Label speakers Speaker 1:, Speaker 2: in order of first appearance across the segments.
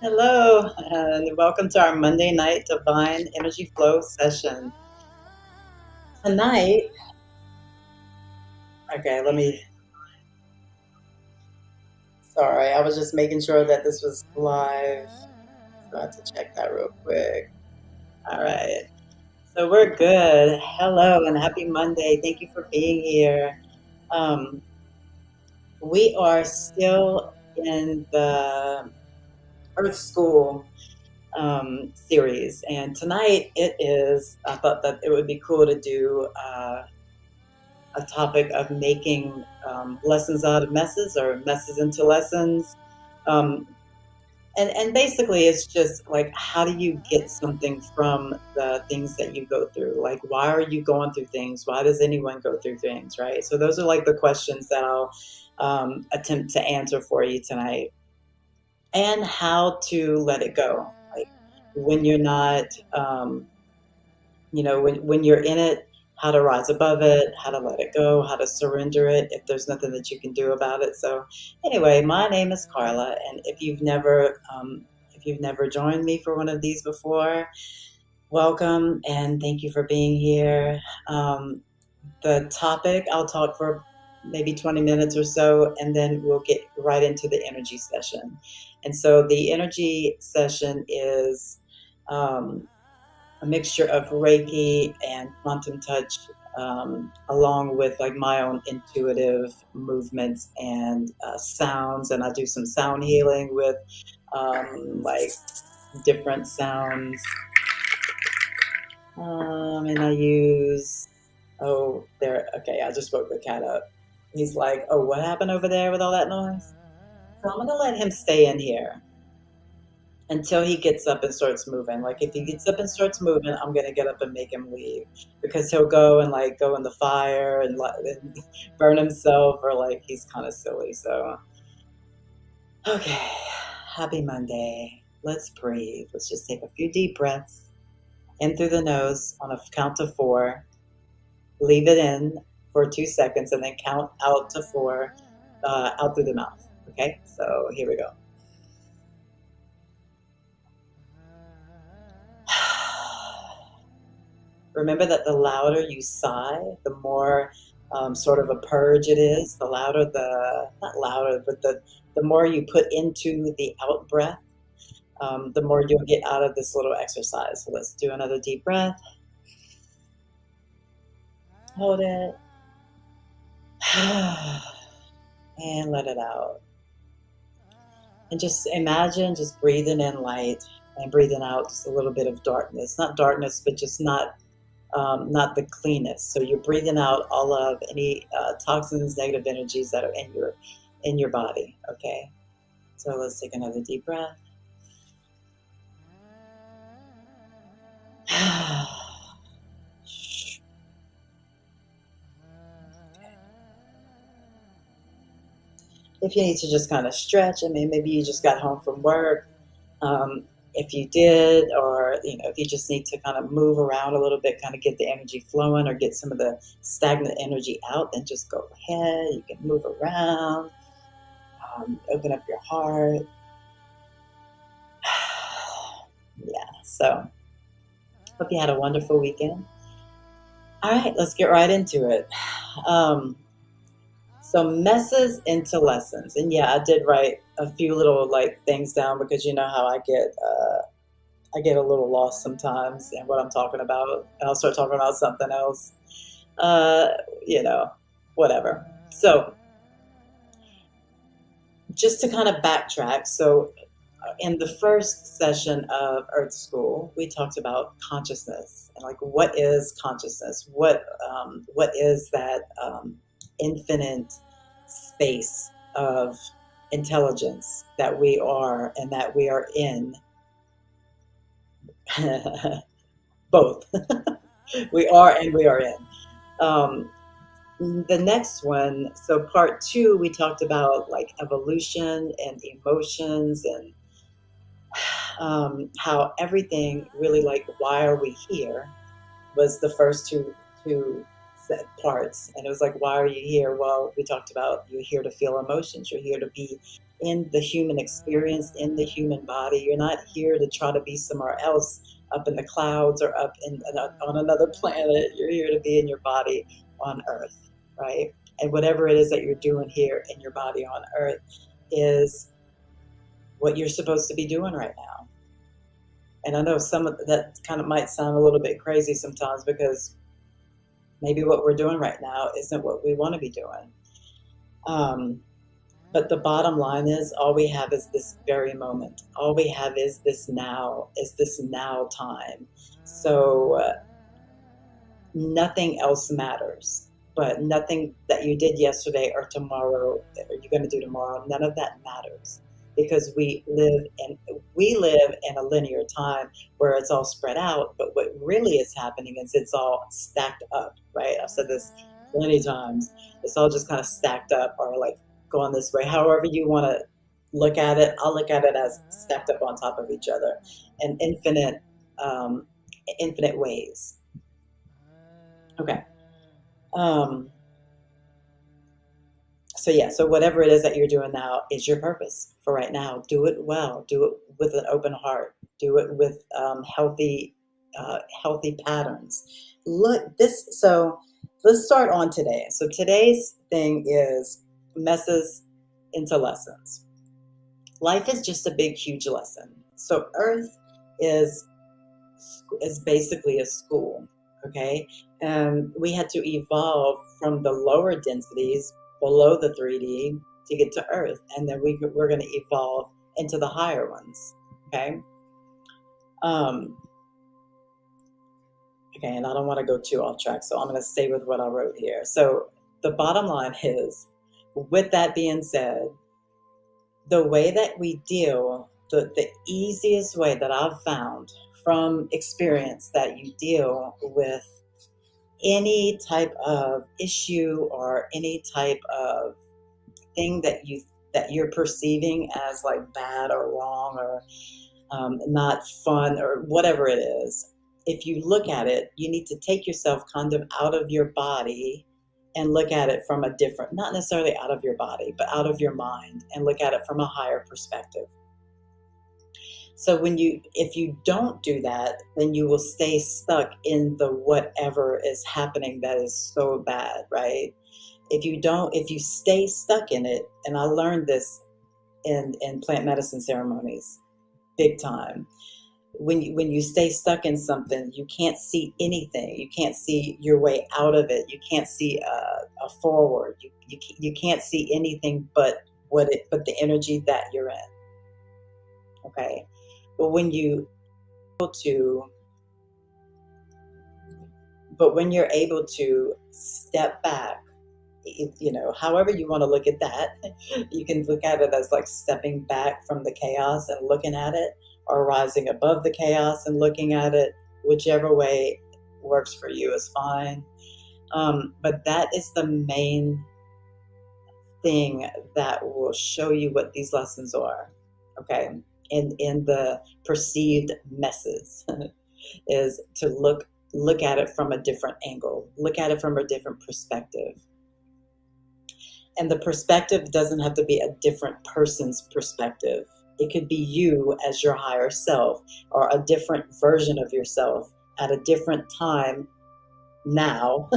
Speaker 1: Hello, and welcome to our Monday night Divine Energy Flow session. Tonight, okay, sorry, I was just making sure that this was live. So I have to check that real quick. All right, so we're good. Hello, and happy Monday. Thank you for being here. Um, we are still in the Earth School series, and tonight I thought that it would be cool to do. A topic of making lessons out of messes or messes into lessons. Um, and basically, it's just like, how do you get something from the things that you go through? Like, why are you going through things? Why does anyone go through things, right? So, those are like the questions that I'll attempt to answer for you tonight, and how to let it go. Like, when you're not, when you're in it, how to rise above it, how to let it go, how to surrender it if there's nothing that you can do about it. So anyway, my name is Carla, and if you've never joined me for one of these before, welcome and thank you for being here. The topic, I'll talk for maybe 20 minutes or so, and then we'll get right into the energy session. And so the energy session is um, a mixture of Reiki and quantum touch, along with like my own intuitive movements and sounds. And I do some sound healing with like different sounds. And I use, oh, there, okay, I just woke the cat up. He's like, oh, what happened over there with all that noise? So I'm going to let him stay in here until he gets up and starts moving. Like if he gets up and starts moving, I'm gonna get up and make him leave because he'll go and like go in the fire and burn himself, or like he's kind of silly. So okay, happy Monday. Let's breathe. Let's just take a few deep breaths in through the nose on a count of four. Leave it in for 2 seconds and then count out to four out through the mouth. Okay, so here we go. Remember that the louder you sigh, the more sort of a purge it is. The louder not louder, but the more you put into the out breath, the more you'll get out of this little exercise. So let's do another deep breath. Hold it. And let it out. And just imagine just breathing in light and breathing out just a little bit of darkness. Not darkness, but just not the cleanest. So you're breathing out all of any toxins, negative energies that are in your body. Okay. So let's take another deep breath. If you need to just kind of stretch, I mean, maybe you just got home from work. Um, if you did, or if you just need to kind of move around a little bit, kind of get the energy flowing or get some of the stagnant energy out, then just go ahead. You can move around, open up your heart. Yeah. So hope you had a wonderful weekend. All right, let's get right into it. Um, so messes into lessons, and yeah, I did write a few little like things down because you know how I get a little lost sometimes in what I'm talking about, and I'll start talking about something else. Uh, you know, whatever. So just to kind of backtrack, so in the first session of Earth School, we talked about consciousness and like what is consciousness? What is that infinite space of intelligence that we are and that we are in? Both. We are and we are in. Um, the next one, so part two, we talked about like evolution and emotions and how everything really, like, why are we here, was the first two parts. And it was like, why are you here? Well, we talked about you're here to feel emotions. You're here to be in the human experience, in the human body. You're not here to try to be somewhere else up in the clouds or up on another planet. You're here to be in your body on Earth, right? And whatever it is that you're doing here in your body on Earth is what you're supposed to be doing right now. And I know some of that kind of might sound a little bit crazy sometimes because maybe what we're doing right now isn't what we want to be doing. Um, but the bottom line is all we have is this very moment. All we have is this now time. So nothing else matters. But nothing that you did yesterday or tomorrow, or you're going to do tomorrow, none of that matters because we live in a linear time where it's all spread out. But what really is happening is it's all stacked up, right? I've said this plenty of times. It's all just kind of stacked up or like going this way. However you want to look at it, I'll look at it as stacked up on top of each other in um, infinite ways. Okay. Um, so yeah, so whatever it is that you're doing now is your purpose for right now. Do it well. Do it with an open heart. Do it with healthy patterns. Look this. So let's start on today. So today's thing is messes into lessons. Life is just a big, huge lesson. So Earth is is basically a school. Okay, and we had to evolve from the lower densities below the 3D to get to Earth, and then we're going to evolve into the higher ones. Okay. Um, okay, and I don't want to go too off track, so I'm going to stay with what I wrote here. So the bottom line is, with that being said, the way that we deal, the easiest way that I've found from experience that you deal with any type of issue or any type of thing that you're perceiving as like bad or wrong or not fun or whatever it is, if you look at it, you need to take yourself kind of out of your body and look at it from a different, not necessarily out of your body, but out of your mind and look at it from a higher perspective. So if you don't do that, then you will stay stuck in the whatever is happening that is so bad, right? If you stay stuck in it, and I learned this in plant medicine ceremonies, big time. When you stay stuck in something, you can't see anything. You can't see your way out of it. You can't see a forward. You can't see anything but the energy that you're in. Okay, but to when you're able to step back, however you want to look at that, you can look at it as like stepping back from the chaos and looking at it, or rising above the chaos and looking at it. Whichever way works for you is fine. But that is the main thing that will show you what these lessons are. Okay, in the perceived messes is to look at it from a different angle, look at it from a different perspective. And the perspective doesn't have to be a different person's perspective. It could be you as your higher self, or a different version of yourself at a different time now,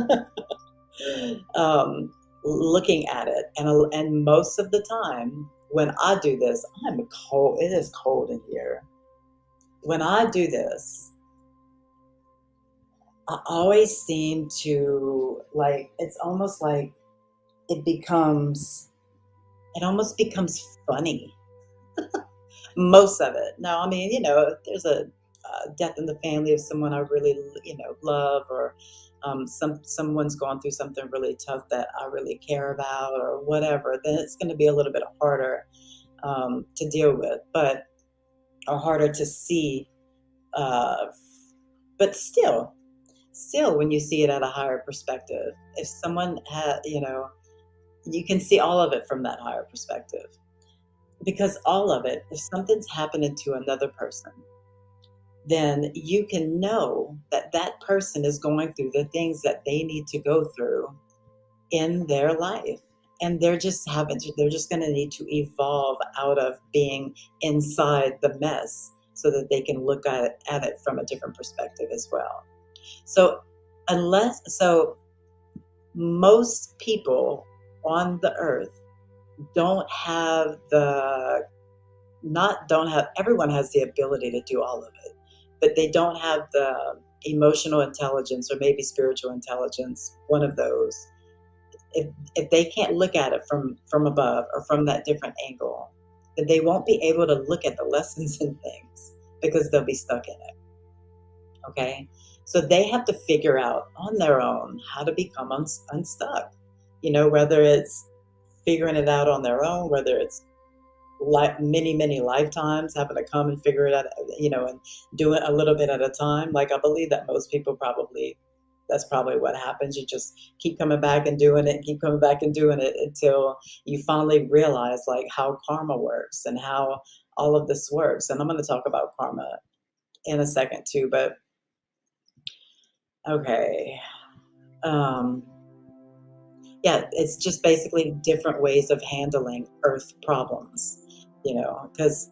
Speaker 1: looking at it. And most of the time, when I do this, I'm cold. It is cold in here. When I do this, I always seem to like, it's almost like it almost becomes funny. Most of it. Now, I mean, if there's a death in the family of someone I really, love, or someone's gone through something really tough that I really care about, or whatever, then it's going to be a little bit harder to deal with, or harder to see. Uh, but still, when you see it at a higher perspective, if someone had, you can see all of it from that higher perspective. Because all of it, if something's happening to another person, then you can know that that person is going through the things that they need to go through in their life. And they're just going to need to evolve out of being inside the mess so that they can look at it from a different perspective as well. So, so most people on the earth don't have the not don't have everyone has the ability to do all of it, but they don't have the emotional intelligence or maybe spiritual intelligence, one of those. If they can't look at it from above or from that different angle, then they won't be able to look at the lessons and things because they'll be stuck in it. Okay, so they have to figure out on their own how to become unstuck. Whether it's figuring it out on their own, whether it's like many lifetimes having to come and figure it out, and do it a little bit at a time. Like, I believe that most people probably, that's probably what happens. You just keep coming back and doing it, keep coming back and doing it until you finally realize like how karma works and how all of this works. And I'm going to talk about karma in a second too, but okay. Yeah, it's just basically different ways of handling earth problems, because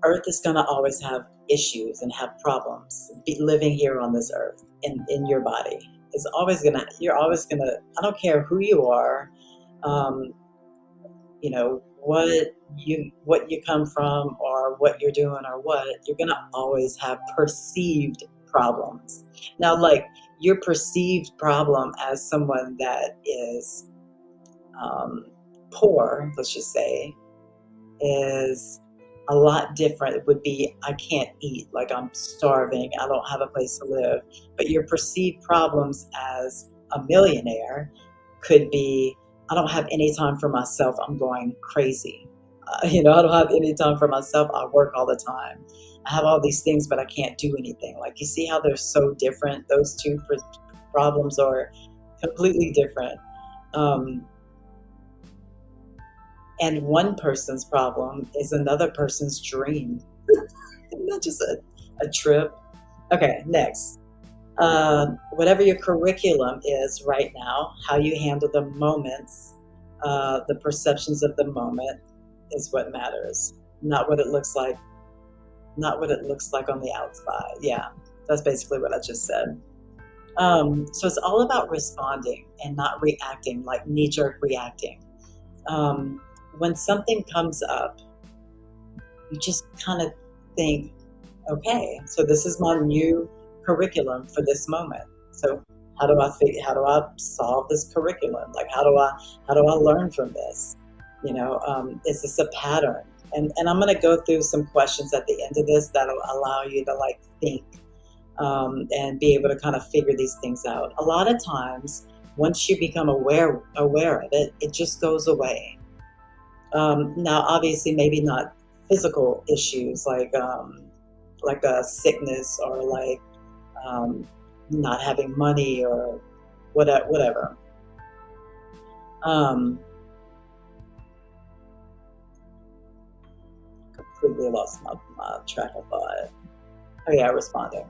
Speaker 1: earth is going to always have issues and have problems. Living here on this earth in your body is always going to, you're always going to, I don't care who you are, um, what you come from or what you're doing or what, you're going to always have perceived problems. Now, like, your perceived problem as someone that is um, poor, let's just say, is a lot different. It would be, I can't eat, like I'm starving, I don't have a place to live. But your perceived problems as a millionaire could be, I don't have any time for myself, I'm going crazy. I don't have any time for myself, I work all the time. I have all these things, but I can't do anything. Like, you see how they're so different? Those two problems are completely different. Um, and one person's problem is another person's dream. Isn't that just a trip? Okay, next. Whatever your curriculum is right now, how you handle the moments, the perceptions of the moment is what matters, not what it looks like, not what it looks like on the outside. Yeah, that's basically what I just said. So it's all about responding and not reacting, like knee-jerk reacting. When something comes up, you just kind of think, okay, so this is my new curriculum for this moment. So how do I solve this curriculum? Like, how do I learn from this? Is this a pattern? And I'm going to go through some questions at the end of this that'll allow you to like think, and be able to kind of figure these things out. A lot of times, once you become aware of it, it just goes away. Now, obviously, maybe not physical issues like a sickness or like not having money or whatever. Completely lost my track of thought. Oh yeah, responding.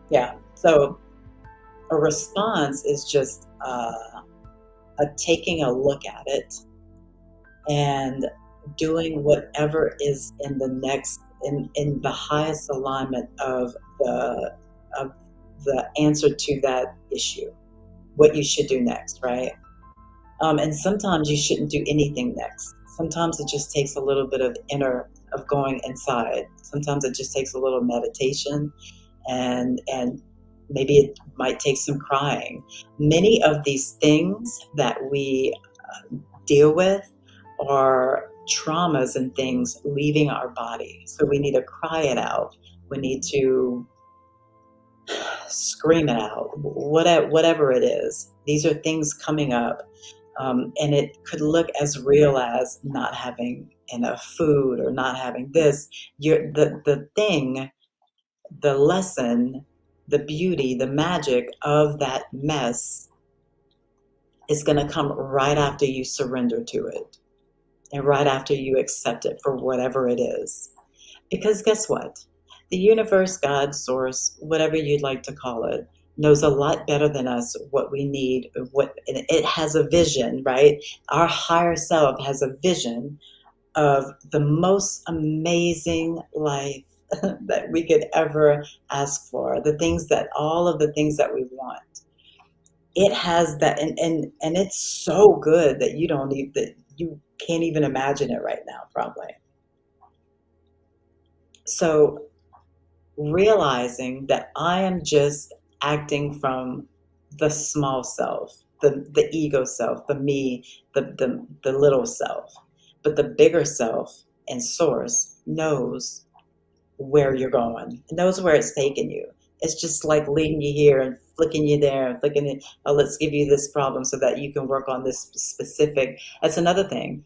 Speaker 1: Yeah. So a response is just taking a look at it and doing whatever is in the next in the highest alignment of the answer to that issue, what you should do next, right? And sometimes you shouldn't do anything next. Sometimes it just takes a little bit of going inside. Sometimes it just takes a little meditation, and maybe it might take some crying. Many of these things that we deal with are traumas and things leaving our body. So we need to cry it out. We need to scream it out, whatever it is. These are things coming up. And it could look as real as not having enough food or not having this. The thing, the lesson, the beauty, the magic of that mess is going to come right after you surrender to it and right after you accept it for whatever it is. Because guess what? The universe, God, source, whatever you'd like to call it, knows a lot better than us what we need, what and it has a vision, right? Our higher self has a vision of the most amazing life that we could ever ask for. The things that all of the things that we want. It has that and it's so good that you don't need that you can't even imagine it right now, probably. So realizing that I am just acting from the small self, the ego self, the me, the little self. But the bigger self and source knows where you're going. It knows where it's taking you. It's just like leading you here and flicking you there and flicking it. Oh, let's give you this problem so that you can work on this specific. That's another thing.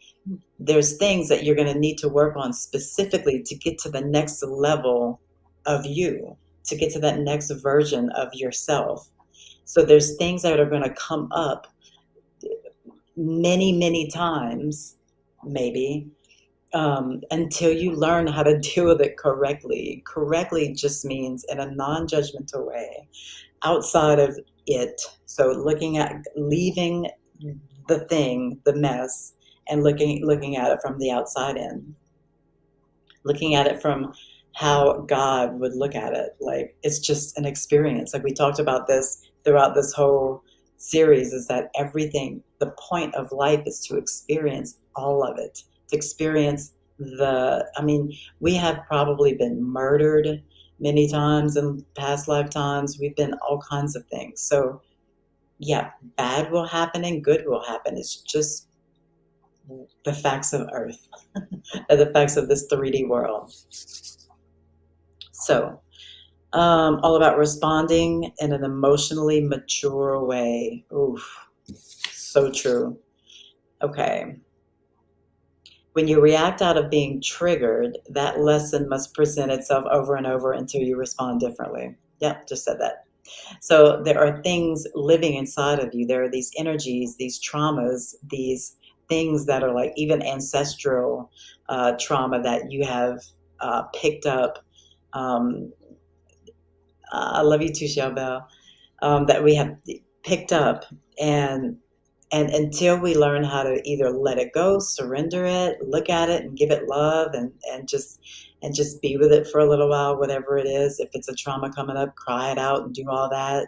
Speaker 1: There's things that you're going to need to work on specifically to get to the next level of you, to get to that next version of yourself. So there's things that are going to come up many, many times, maybe, until you learn how to deal with it correctly. Correctly just means in a non judgmental way, outside of it. So looking at leaving the thing, the mess, and looking at it from the outside in, looking at it from how God would look at it. Like it's just an experience. Like we talked about this throughout this whole series is that everything, the point of life is to experience all of it, to experience I mean, we have probably been murdered many times in past lifetimes. We've been all kinds of things. So, yeah, bad will happen and good will happen. It's just the facts of Earth, the facts of this 3D world. So, all about responding in an emotionally mature way. Oof, so true. Okay. When you react out of being triggered, that lesson must present itself over and over until you respond differently. Yep, just said that. So there are things living inside of you. There are these energies, these traumas, these things that are like even ancestral trauma that you have picked up. Um, I love you too, Bell. That we have picked up, and until we learn how to either let it go, surrender it, look at it, and give it love, and just be with it for a little while, whatever it is. If it's a trauma coming up, cry it out and do all that.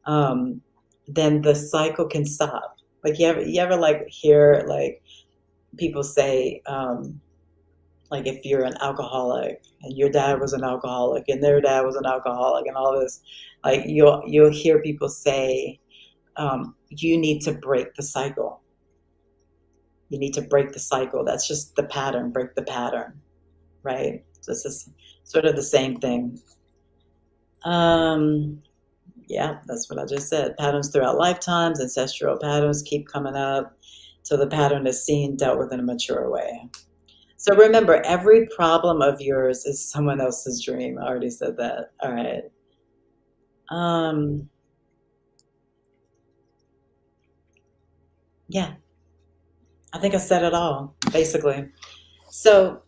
Speaker 1: Um, then the cycle can stop. Like you ever like hear like people say, like if you're an alcoholic and your dad was an alcoholic and their dad was an alcoholic and all this, like you'll hear people say, you need to break the cycle. You need to break the cycle. That's just the pattern. Break the pattern, right? So this is sort of the same thing. Um, yeah, that's what I just said. Patterns throughout lifetimes, ancestral patterns keep coming up. So the pattern is seen, dealt with in a mature way. So remember, every problem of yours is someone else's dream. I already said that. All right. Um, yeah, I think I said it all, basically. So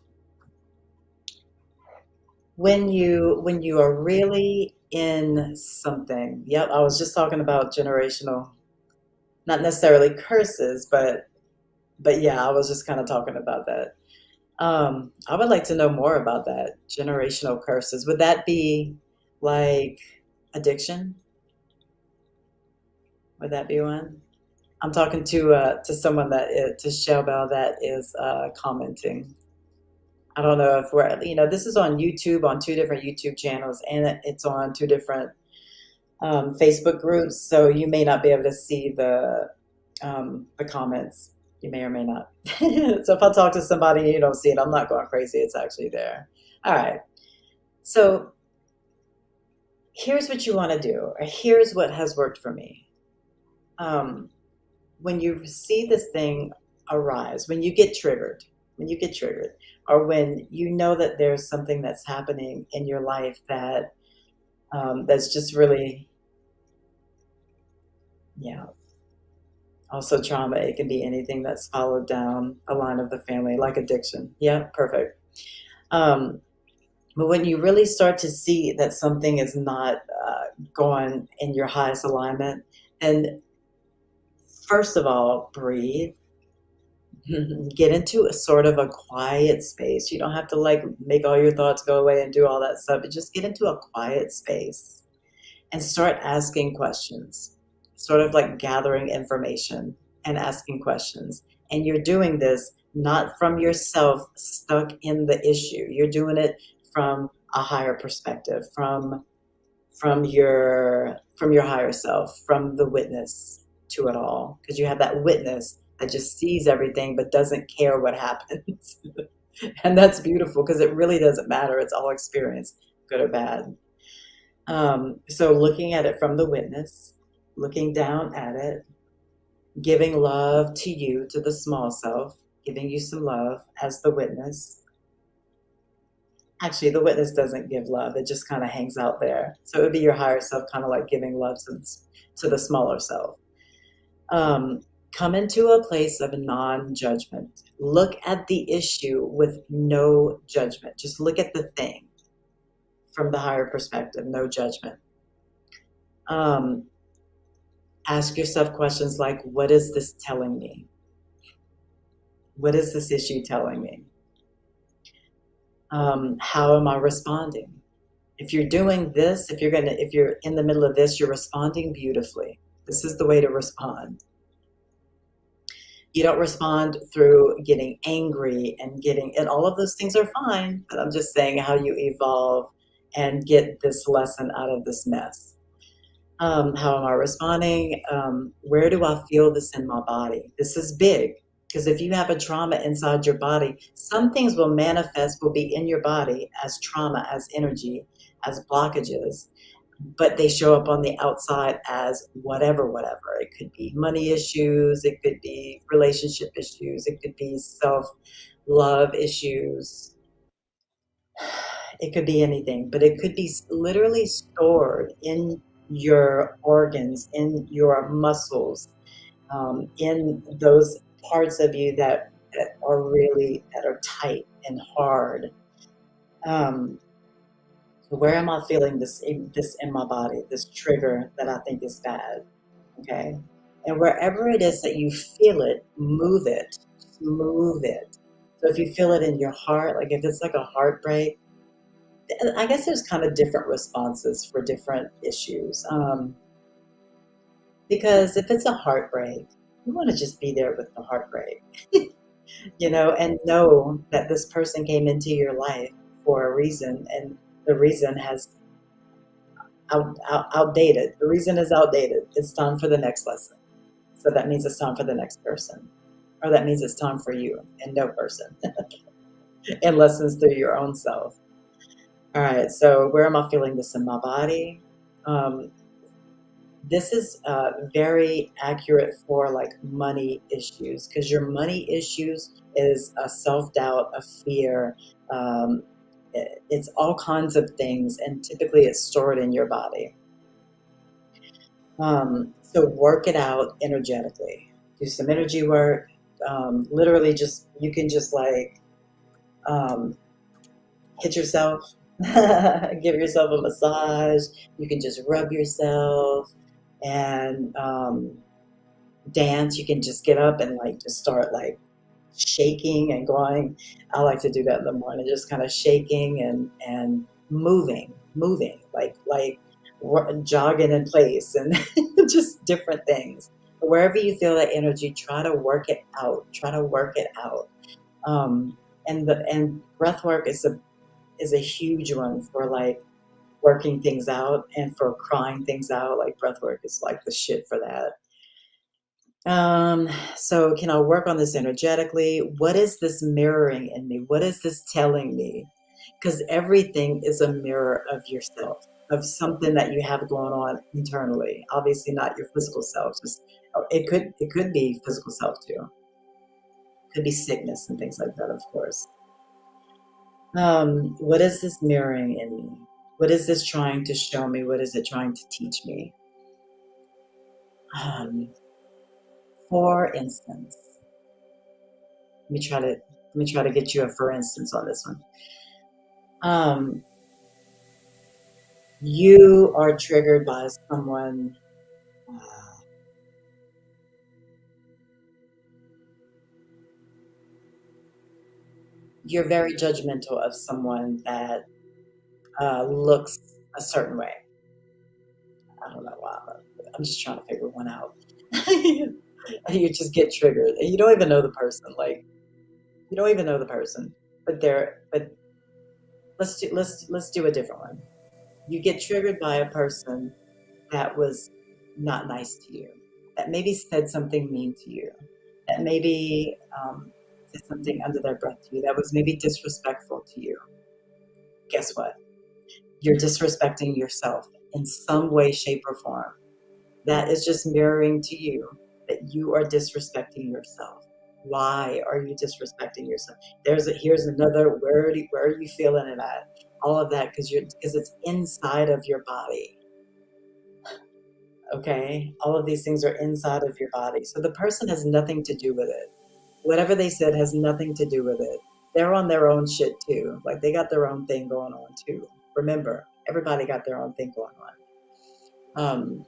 Speaker 1: when you are really in something, yep, I was just talking about generational, not necessarily curses, but yeah, I was just kind of talking about that. I would like to know more about that, generational curses. Would that be like addiction? Would that be one? I'm talking to someone that is, to Shelbel that is commenting. I don't know if this is on YouTube, on two different YouTube channels, and it's on two different Facebook groups. So you may not be able to see the comments. You may or may not. So if I talk to somebody and you don't see it, I'm not going crazy. It's actually there. All right. So here's what you want to do, or here's what has worked for me. Um, when you see this thing arise, when you get triggered, or when you know that there's something that's happening in your life that that's just really, yeah, also trauma. It can be anything that's followed down a line of the family, like addiction. Yeah, perfect. Um, But when you really start to see that something is not going in your highest alignment, and first of all, breathe. Get into a sort of a quiet space. You don't have to like make all your thoughts go away and do all that stuff, but just get into a quiet space and start asking questions, sort of like gathering information and asking questions. And you're doing this not from yourself stuck in the issue. You're doing it from a higher perspective, from your higher self, from the witness to it all, because you have that witness that just sees everything but doesn't care what happens. And that's beautiful because it really doesn't matter. It's all experience, good or bad. So looking at it from the witness, looking down at it, giving love to you, to the small self, giving you some love as the witness. Actually, the witness doesn't give love, it just kind of hangs out there. So it would be your higher self, kind of like giving love to the smaller self. Come into a place of non judgment. Look at the issue with no judgment. Just look at the thing from the higher perspective, no judgment. Um, Ask yourself questions like, what is this telling me? What is this issue telling me? How am I responding? If you're doing this, if you're in the middle of this, you're responding beautifully. This is the way to respond. You don't respond through getting angry and all of those things are fine, but I'm just saying how you evolve and get this lesson out of this mess. How am I responding? Where do I feel this in my body? This is big because if you have a trauma inside your body, some things will manifest, will be in your body as trauma, as energy, as blockages, but they show up on the outside as whatever, whatever. It could be money issues, it could be relationship issues, it could be self love issues, it could be anything, but it could be literally stored in your organs, in your muscles, in those parts of you that are really that are tight and hard. Um, so where am I feeling this in my body? This trigger that I think is bad. Okay, and wherever it is that you feel it, move it, just move it. So if you feel it in your heart, like if it's like a heartbreak, I guess there's kind of different responses for different issues. Because if it's a heartbreak, you want to just be there with the heartbreak, and know that this person came into your life for a reason, and the reason has outdated. The reason is outdated. It's time for the next lesson. So that means it's time for the next person, or that means it's time for you and no person, and lessons through your own self. All right. So where am I feeling this in my body? Um, this is very accurate for like money issues because your money issues is a self-doubt, a fear. It's all kinds of things, and typically it's stored in your body. So work it out energetically. Do some energy work. Literally, just you can just like um, hit yourself, give yourself a massage. You can just rub yourself and dance. You can just get up and like just start like shaking and going. I like to do that in the morning, just kind of shaking and moving like jogging in place and just different things. Wherever you feel that energy, try to work it out. Try to work it out. Um, and breath work is a huge one for like working things out and for crying things out. Like breath work is like the shit for that. So can I work on this energetically? What is this mirroring in me? What is this telling me? Because everything is a mirror of yourself, of something that you have going on internally. Obviously not your physical self. Just it could be physical self too. It could be sickness and things like that, of course. What is this mirroring in me? What is this trying to show me? What is it trying to teach me? Um, for instance, let me try to get you a for instance on this one. Um, you are triggered by someone. Uh, you're very judgmental of someone that looks a certain way. I don't know why. I'm just trying to figure one out. You just get triggered, and you don't even know the person. Like you don't even know the person, but they're. But let's do a different one. You get triggered by a person that was not nice to you, that maybe said something mean to you, that maybe said something under their breath to you, that was maybe disrespectful to you. Guess what? You're disrespecting yourself in some way, shape, or form. That is just mirroring to you that you are disrespecting yourself. Why are you disrespecting yourself? Here's another where are you feeling it at? All of that because it's inside of your body. Okay, all of these things are inside of your body. So the person has nothing to do with it. Whatever they said has nothing to do with it. They're on their own shit too. Like they got their own thing going on too. Remember, everybody got their own thing going on.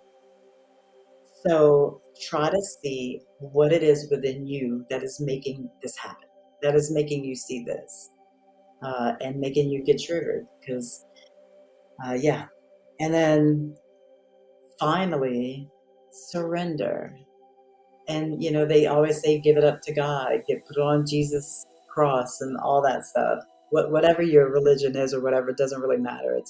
Speaker 1: So try to see what it is within you that is making this happen, that is making you see this, and making you get triggered. Because, yeah. And then finally, surrender. And they always say give it up to God, get put it on Jesus cross and all that stuff. Whatever your religion is or whatever, it doesn't really matter.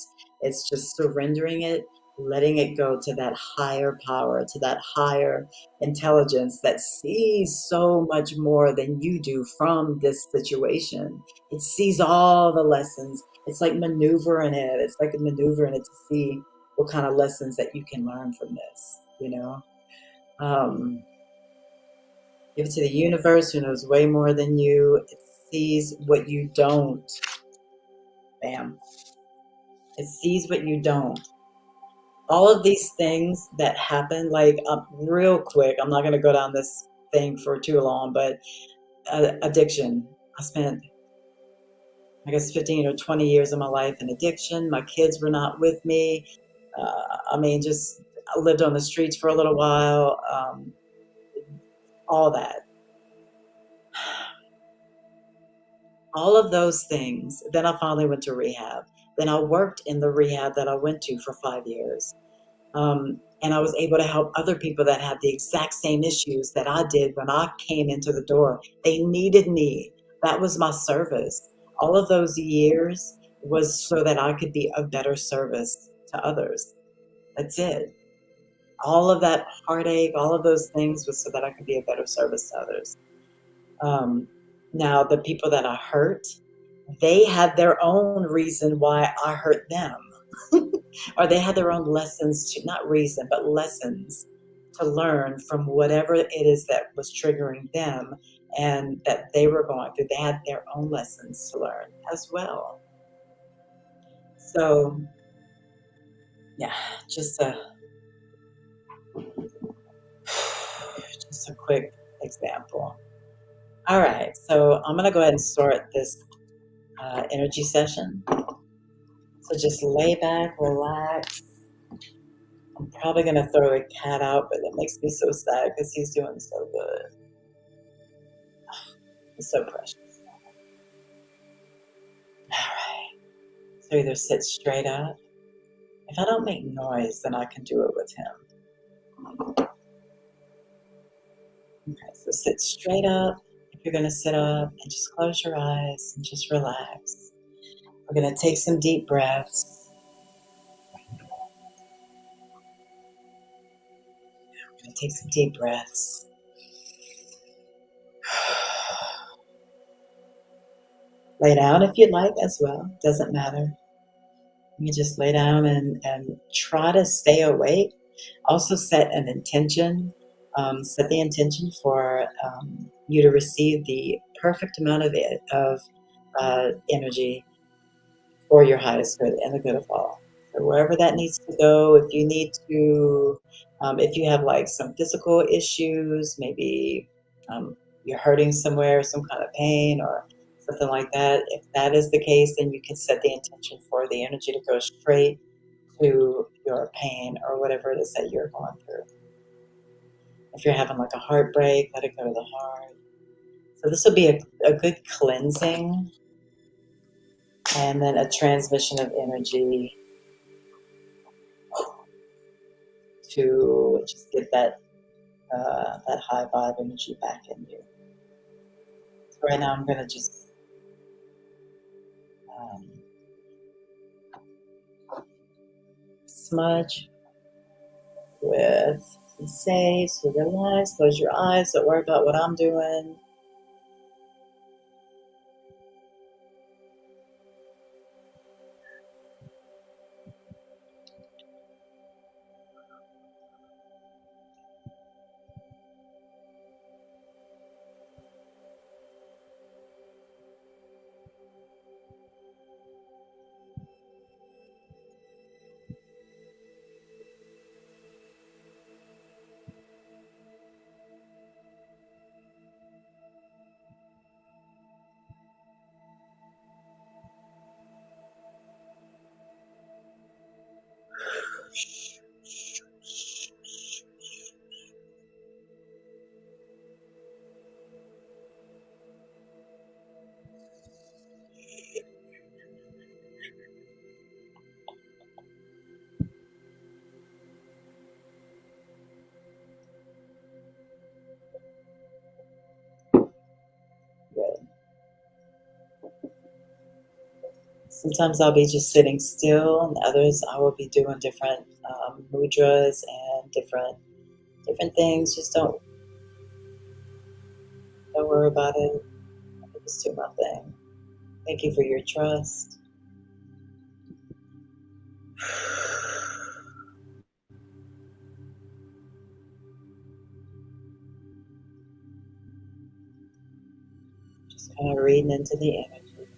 Speaker 1: It's just surrendering it, letting it go to that higher power, to that higher intelligence that sees so much more than you do from this situation. It sees all the lessons. It's like maneuvering it. It's like maneuvering it to see what kind of lessons that you can learn from this. Um, Give it to the universe, who knows way more than you. It sees what you don't. Bam. It sees what you don't. All of these things that happen, like real quick, I'm not going to go down this thing for too long, but addiction. I spent, I guess, 15 or 20 years of my life in addiction. My kids were not with me. I mean, just I lived on the streets for a little while, all that. All of those things. Then I finally went to rehab. Then I worked in the rehab that I went to for 5 years. And I was able to help other people that had the exact same issues that I did when I came into the door. They needed me. That was my service. All of those years was so that I could be a better service to others. That's it. All of that heartache, all of those things was so that I could be a better service to others. Um, Now, the people that I hurt, they had their own reason why I hurt them. Or they had their own lessons to, not reason, but lessons to learn from whatever it is that was triggering them and that they were going through. They had their own lessons to learn as well. So, yeah, just a just a quick example. All right, so I'm gonna go ahead and start this energy session. So just lay back, relax. I'm probably gonna throw the cat out, but it makes me so sad because he's doing so good. He's so precious. All right. So either sit straight up. If I don't make noise, then I can do it with him. Okay, so sit straight up. If you're gonna sit up, and just close your eyes and just relax. We're gonna take some deep breaths. We're gonna take some deep breaths. Lay down if you'd like as well. Doesn't matter. You just lay down and try to stay awake. Also set an intention. Set the intention for you to receive the perfect amount of energy for your highest good and the good of all. So wherever that needs to go, if you need to, if you have like some physical issues, maybe you're hurting somewhere, some kind of pain or something like that. If that is the case, then you can set the intention for the energy to go straight to your pain or whatever it is that you're going through. If you're having like a heartbreak, let it go to the heart. So this will be a good cleansing and then a transmission of energy to just get that high vibe energy back in you. So right now I'm gonna just um, smudge with some sage. So relax, close your eyes, don't worry about what I'm doing. Good. Sometimes I'll be just sitting still, and others I will be doing different mudras and different things. Just don't worry about it. I just do my thing. Thank you for your trust. Just kind of reading into the energy.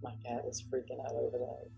Speaker 1: My cat is freaking out over that.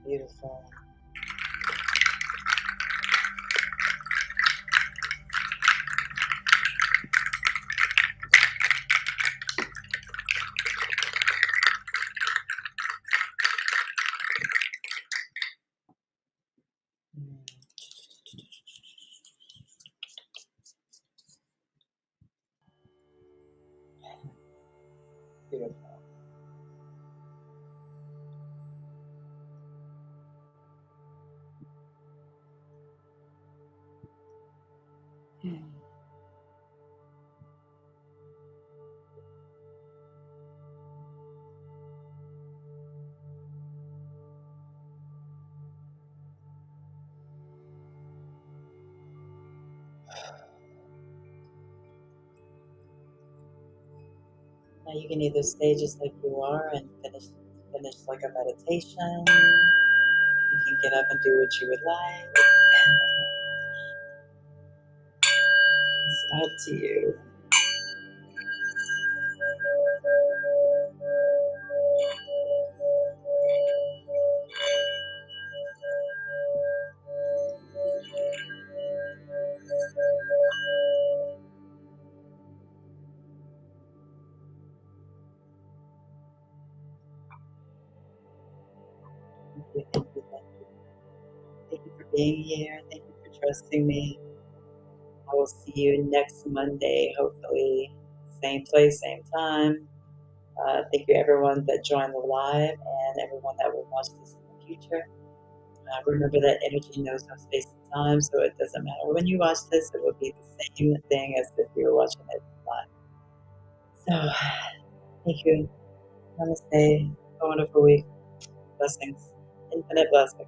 Speaker 1: Beautiful. Beautiful. Now you can either stay just like you are and finish like a meditation. You can get up and do what you would like. It's up to you. Thank you, thank you, thank you. Thank you for being here. Thank you for trusting me. I will see you next Monday, hopefully. Same place, same time. Thank you, everyone that joined the live and everyone that will watch this in the future. Remember that energy knows no space and time, so it doesn't matter when you watch this, it will be the same thing as if you were watching it live. So, thank you. Namaste. Have a wonderful week. Blessings. Infinite blessings.